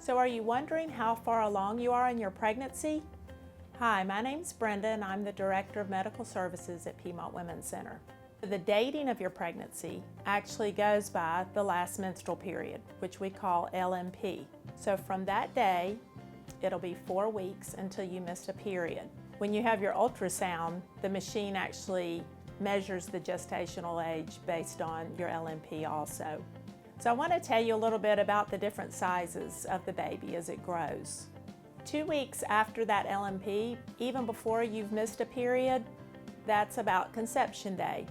So are you wondering how far along you are in your pregnancy? Hi, my name's Brenda and I'm the Director of Medical Services at Piedmont Women's Center. The dating of your pregnancy actually goes by the last menstrual period, which we call LMP. So from that day, it'll be 4 weeks until you miss a period. When you have your ultrasound, the machine actually measures the gestational age based on your LMP also. So I want to tell you a little bit about the different sizes of the baby as it grows. 2 weeks after that LMP, even before you've missed a period, that's about conception day.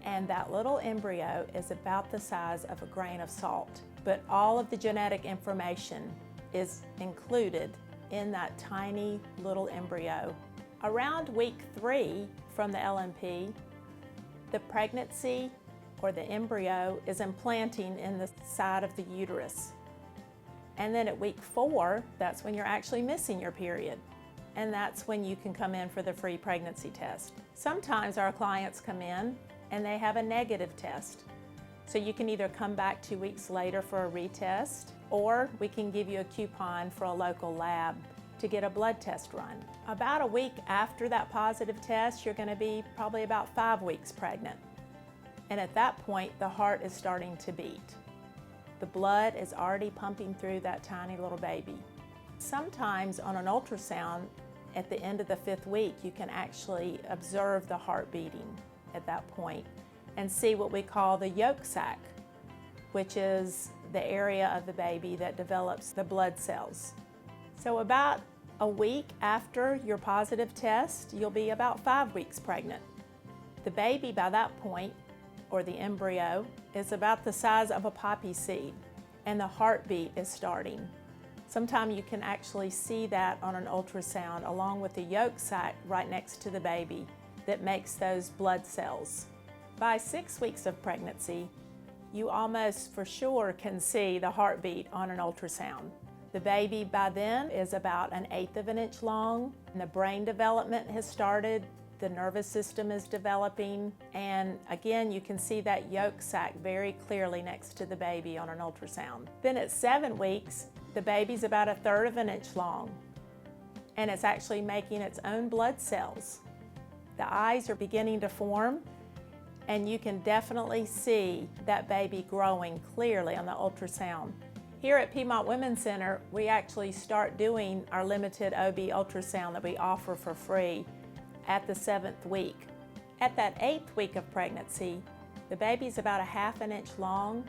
And that little embryo is about the size of a grain of salt. But all of the genetic information is included in that tiny little embryo. Around week 3 from the LMP, the pregnancy or the embryo is implanting in the side of the uterus. And then at week 4, that's when you're actually missing your period. And that's when you can come in for the free pregnancy test. Sometimes our clients come in and they have a negative test. So you can either come back 2 weeks later for a retest, or we can give you a coupon for a local lab to get a blood test run. About a week after that positive test, you're going to be probably about 5 weeks pregnant. And at that point, the heart is starting to beat. The blood is already pumping through that tiny little baby. Sometimes on an ultrasound, at the end of the 5th week, you can actually observe the heart beating at that point and see what we call the yolk sac, which is the area of the baby that develops the blood cells. So about a week after your positive test, you'll be about 5 weeks pregnant. The baby by that point, or the embryo, is about the size of a poppy seed, and the heartbeat is starting. Sometimes you can actually see that on an ultrasound along with the yolk sac right next to the baby that makes those blood cells. By 6 weeks of pregnancy, you almost for sure can see the heartbeat on an ultrasound. The baby by then is about 1/8 of an inch long, and the brain development has started, the nervous system is developing, and again, you can see that yolk sac very clearly next to the baby on an ultrasound. Then at 7 weeks, the baby's about 1/3 of an inch long, and it's actually making its own blood cells. The eyes are beginning to form, and you can definitely see that baby growing clearly on the ultrasound. Here at Piedmont Women's Center, we actually start doing our Limited-OB Ultrasound that we offer for free at the 7th week. At that 8th week of pregnancy, the baby's about 1/2 an inch long,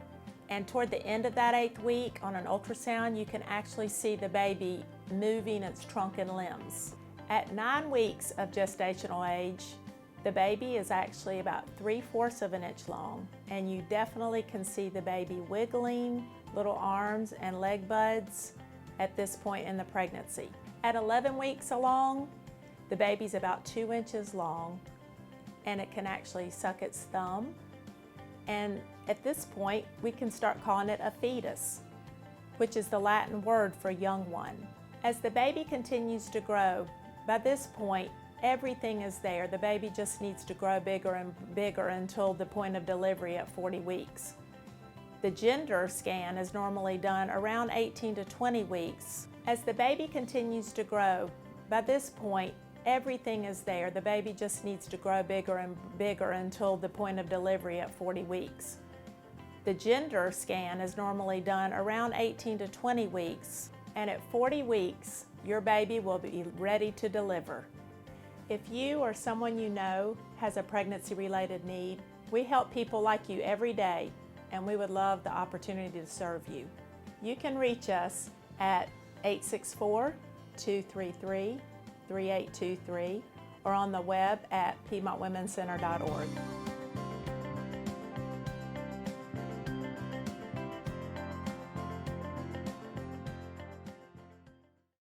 and toward the end of that 8th week on an ultrasound, you can actually see the baby moving its trunk and limbs. At 9 weeks of gestational age, the baby is actually about 3/4 of an inch long, and you definitely can see the baby wiggling, little arms and leg buds at this point in the pregnancy. At 11 weeks along, the baby's about 2 inches long, and it can actually suck its thumb. And at this point, we can start calling it a fetus, which is the Latin word for young one. As the baby continues to grow, by this point, everything is there. The baby just needs to grow bigger and bigger until the point of delivery at 40 weeks. The gender scan is normally done around 18 to 20 weeks. As the baby continues to grow, by this point, everything is there. The baby just needs to grow bigger and bigger until the point of delivery at 40 weeks. The gender scan is normally done around 18 to 20 weeks, and at 40 weeks, your baby will be ready to deliver. If you or someone you know has a pregnancy-related need, we help people like you every day, and we would love the opportunity to serve you. You can reach us at 864-233-3823 or on the web at piedmontwomencenter.org.